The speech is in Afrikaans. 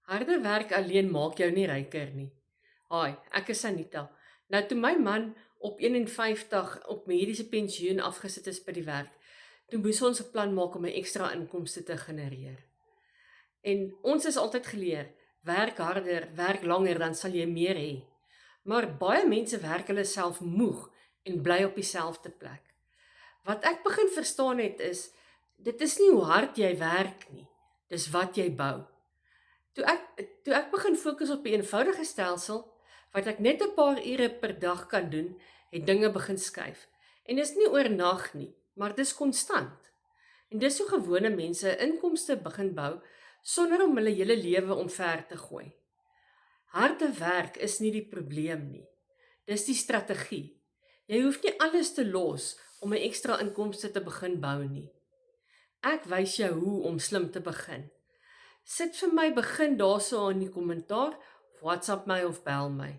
Harde werk alleen maak jou nie ryker nie. Hi, ek is Anita. Nou toe my man op 51 op mediese pensioen afgesit is by die werk, toe moes ons 'n plan maak om 'n ekstra inkomste te genereer. En ons is altyd geleer, werk harder, werk langer, dan sal jy meer hê. Maar baie mense werk hulle self moeg en bly op dieselfde plek. Wat ek begin verstaan het is, dit is nie hoe hard jy werk nie, dis wat jy bou. Toe ek begin fokus op 'n eenvoudige stelsel, wat ek net 'n paar ure per dag kan doen, het dinge begin skuif. En dis nie oornag nie, maar dis konstant. En dis hoe gewone mense inkomste begin bou, sonder om hulle hele lewe omver te gooi. Harde werk is nie die probleem nie, dis die strategie. Jy hoef nie alles te los om 'n ekstra inkomste te begin bou nie. Ek wys jou hoe om slim te begin. Sit vir my begin daarso in die kommentaar, of WhatsApp my of bel my.